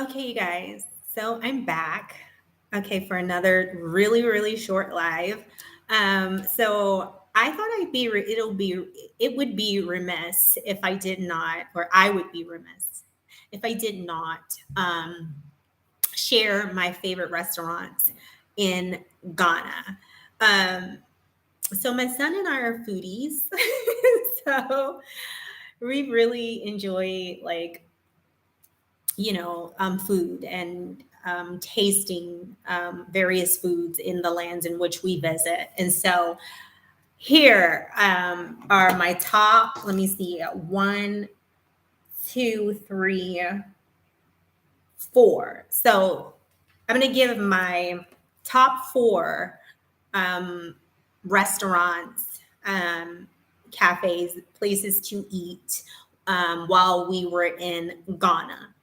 Okay, you guys. So I'm back. Okay, for another really, really short live. So I thought it would be remiss if I did not, or I would be remiss if I did not share my favorite restaurants in Ghana. Um, so my son and I are foodies, so we really enjoy food and tasting various foods in the lands in which we visit. And so here are my top, let me see, one, two, three, four. So I'm going to give my top four um, restaurants, cafes, places to eat while we were in Ghana.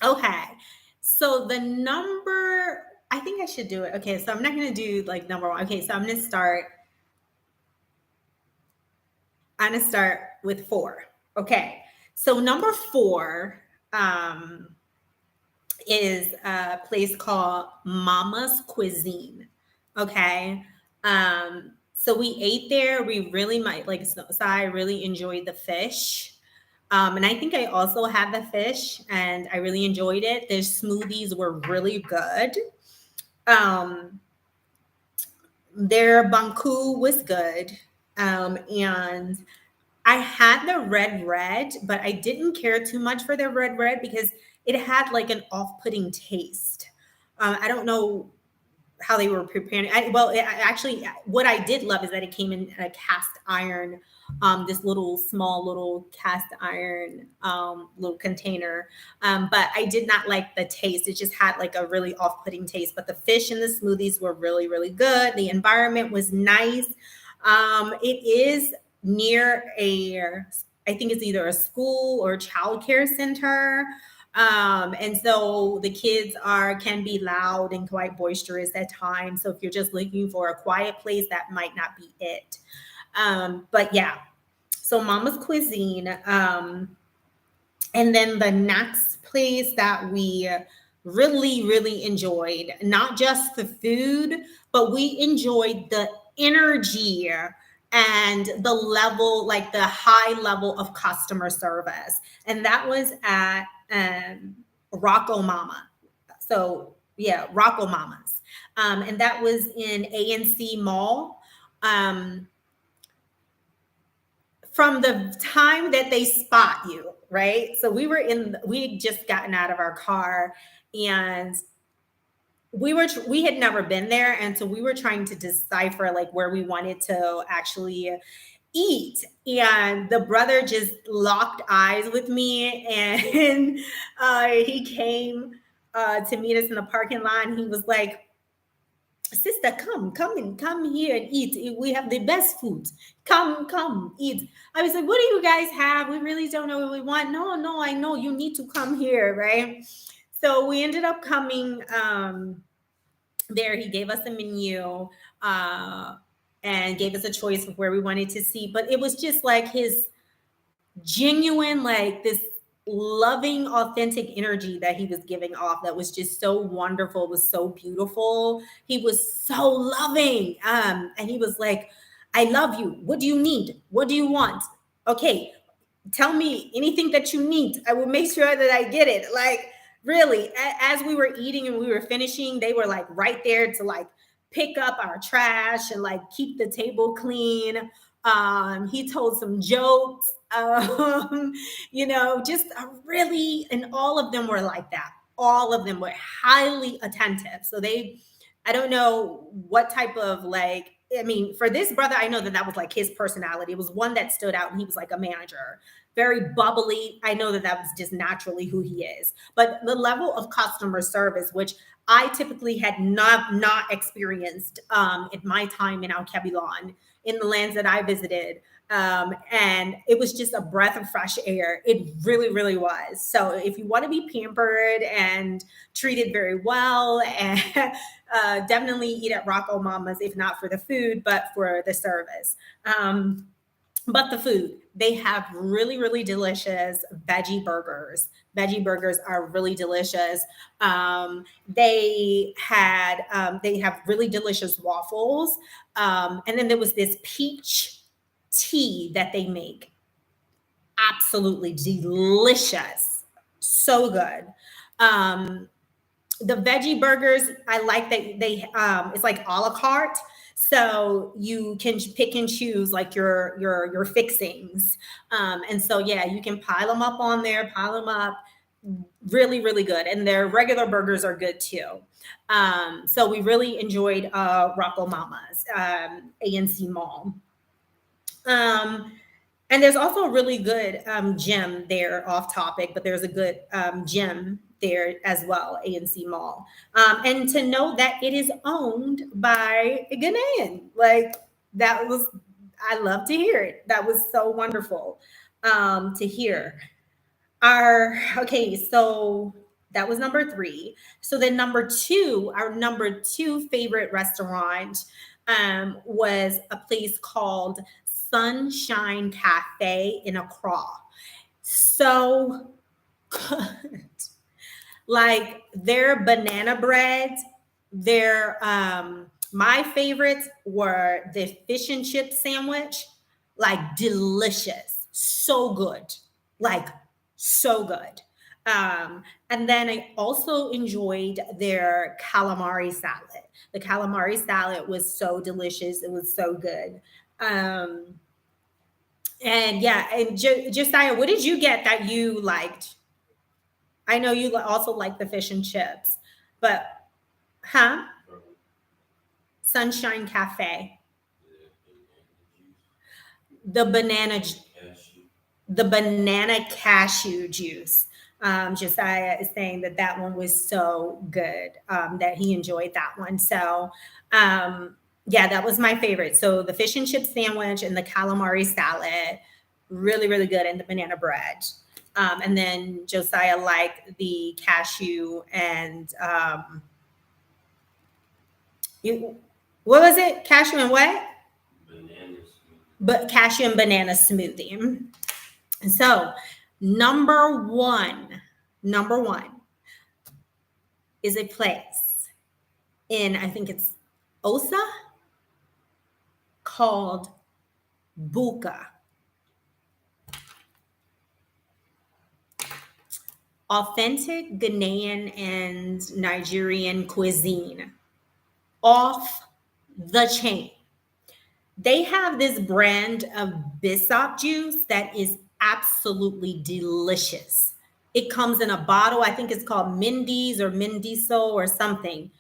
Okay. So I think I should do it. Okay. So I'm not going to do like number one. Okay. So I'm going to start with four. Okay. So number four is a place called Mama's Cuisine. Okay. So we ate there. We really might like, so I really enjoyed the fish. And I think I also had the fish and I really enjoyed it. Their smoothies were really good. Um, their banku was good. And I had the red, but I didn't care too much for the red because it had like an off putting taste. I don't know how they were preparing. Actually, what I did love is that it came in a cast iron, this little small little cast iron little container. But I did not like the taste. It just had like a really off-putting taste. But the fish and the smoothies were really, really good. The environment was nice. It is near I think it's either a school or childcare center. And so the kids can be loud and quite boisterous at times. So if you're just looking for a quiet place, that might not be it. But yeah, so Mama's Cuisine. And then the next place that we really, really enjoyed, not just the food, but we enjoyed the energy and the level, like the high level of customer service. And that was at Rocco Mama. So yeah, Rocco Mamas. And that was in ANC Mall. Um, from the time that they spot you, right? So we had just gotten out of our car and we had never been there. And so we were trying to decipher like where we wanted to actually eat. And the brother just locked eyes with me and he came to meet us in the parking lot. And he was like, sister, come here and eat. We have the best food. Come eat. I was like, what do you guys have? We really don't know what we want. No, I know you need to come here, right? So we ended up coming there. He gave us a menu and gave us a choice of where we wanted to see. But it was just like his genuine, like this loving, authentic energy that he was giving off that was just so wonderful, was so beautiful. He was so loving. And he was like, I love you. What do you need? What do you want? Okay, tell me anything that you need. I will make sure that I get it. Like, really, as we were eating and we were finishing, they were like right there to like pick up our trash and like keep the table clean. He told some jokes, just a really, and all of them were like that. All of them were highly attentive. I don't know what type of like, I mean, for this brother, I know that was like his personality. It was one that stood out, and he was like a manager, very bubbly. I know that was just naturally who he is. But the level of customer service, which I typically had not experienced in my time in Al Kabilon, in the lands that I visited. And it was just a breath of fresh air. It really, really was. So if you want to be pampered and treated very well, and definitely eat at Rocco Mama's, if not for the food, but for the service. But the food, they have really, really delicious veggie burgers. Veggie burgers are really delicious. They have really delicious waffles. And then there was this peach tea that they make. Absolutely delicious. So good. Um, the veggie burgers, I like that it's like a la carte, so you can pick and choose like your fixings. And so yeah, you can pile them up on there, pile them up. Really, really good, and their regular burgers are good too. So we really enjoyed Rocco Mama's, ANC Mall. um, and there's also a really good gym there, off topic, but there's a good gym there as well, ANC Mall. And to know that it is owned by a Ghanaian, like that was, I love to hear it. That was so wonderful to hear. Okay, so that was number three. So then number two, our number two favorite restaurant was a place called Sunshine Cafe in Accra. So good. Like their banana bread, their my favorites were the fish and chip sandwich, like delicious, so good, like so good. And then I also enjoyed their calamari salad. The calamari salad was so delicious, it was so good. um and yeah, and Josiah, what did you get that you liked? I know you also like the fish and chips, but huh? Sunshine Cafe, the banana, the banana cashew juice. Josiah is saying that that one was so good, that he enjoyed that one. So, yeah, that was my favorite. So the fish and chip sandwich and the calamari salad, really, really good, and the banana bread. And then Josiah liked the cashew and you, what was it? Cashew and what? But cashew and banana smoothie. So number one is a place in, I think it's Osa, called Buka. Authentic Ghanaian and Nigerian cuisine, off the chain. They have this brand of Bissop juice that is absolutely delicious. It comes in a bottle. I think it's called Mindy's or Mindiso or something.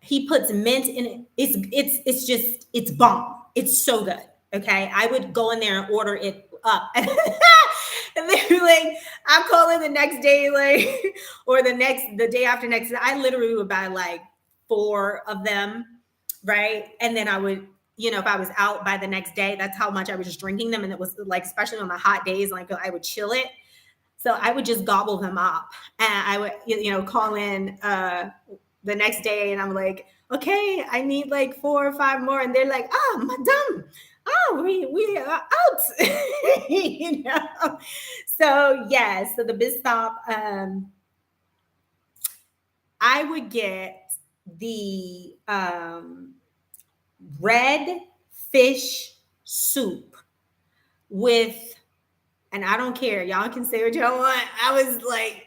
He puts mint in it. It's just it's bomb. It's so good. Okay, I would go in there and order it up, and then like I'm calling the next day, like or the day after next. I literally would buy like four of them, right? And then I would, if I was out by the next day, that's how much I was just drinking them, and it was like especially on the hot days, like I would chill it. So I would just gobble them up, and I would, call in the next day, and I'm like, okay, I need like four or five more, and they're like, oh, madam, oh, we are out, So yeah, so the biz stop, I would get the red fish soup with, and I don't care, y'all can say what y'all want. I was like,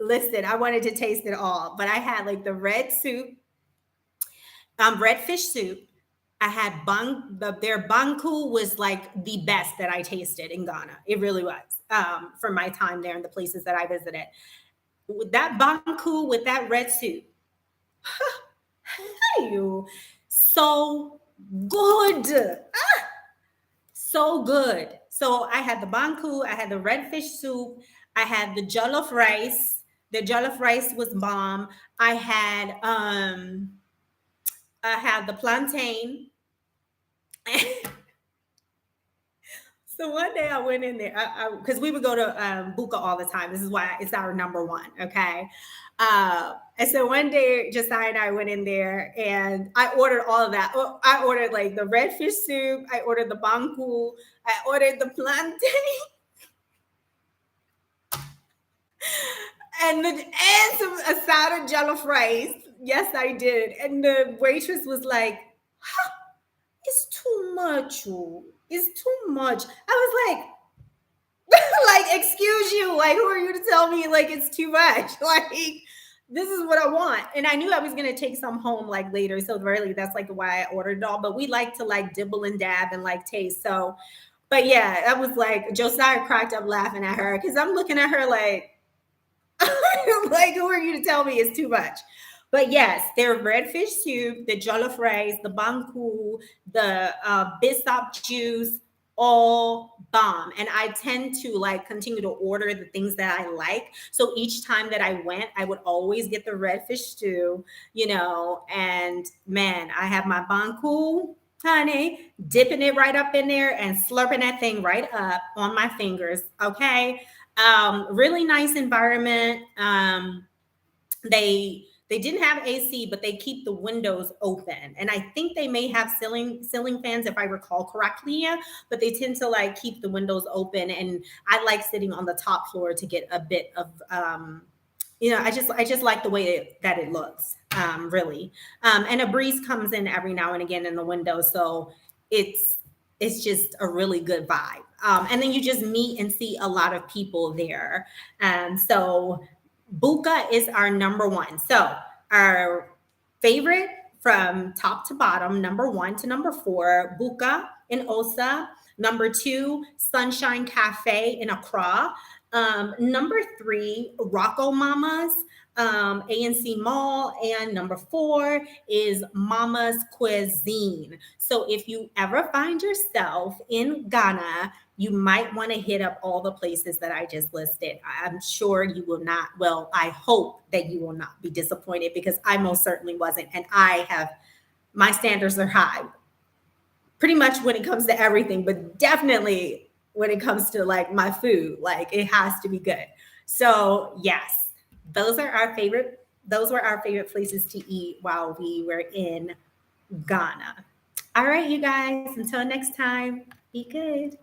listen, I wanted to taste it all, but I had like the red soup, red fish soup. I had their banku was like the best that I tasted in Ghana. It really was, for my time there and the places that I visited. With that banku with that red soup, you so good. So good. So I had the banku, I had the red fish soup, I had the jollof rice. The jollof rice was bomb. I had the plantain. So one day I went in there because we would go to Buka all the time. This is why it's our number one. Okay. And so one day Josiah and I went in there and I ordered all of that. Oh, I ordered like the red fish soup. I ordered the banku. I ordered the plantain and some asada jollof rice. Yes, I did. And the waitress was like, it's too much. Oh. It's too much. I was like, like, excuse you, like, who are you to tell me like it's too much? Like, this is what I want. And I knew I was gonna take some home like later. So really that's like why I ordered it all. But we like to like dibble and dab and like taste. So, but yeah, I was like Josiah cracked up laughing at her because I'm looking at her like, like, who are you to tell me it's too much? But yes, their red fish soup, the jollof rice, the banku, the bisop juice, all bomb. And I tend to like continue to order the things that I like. So each time that I went, I would always get the red fish stew, you know, and man, I have my banku, honey, dipping it right up in there and slurping that thing right up on my fingers. Okay. Really nice environment. They didn't have AC, but they keep the windows open, and I think they may have ceiling fans if I recall correctly. Yeah, but they tend to like keep the windows open, and I like sitting on the top floor to get a bit of I just like the way that it looks, really. And a breeze comes in every now and again in the window, so it's it's just a really good vibe. And then you just meet and see a lot of people there. So Buka is our number one. So our favorite from top to bottom, number one to number four, Buka in Osa. Number two, Sunshine Cafe in Accra. Number three, Rocco Mamas, ANC Mall. And number four is Mama's Cuisine. So if you ever find yourself in Ghana, you might want to hit up all the places that I just listed. I'm sure you will not, well, I hope that you will not be disappointed because I most certainly wasn't. And my standards are high pretty much when it comes to everything, but definitely when it comes to like my food, like it has to be good. So yes, those were our favorite places to eat while we were in Ghana. All right, you guys, until next time, be good.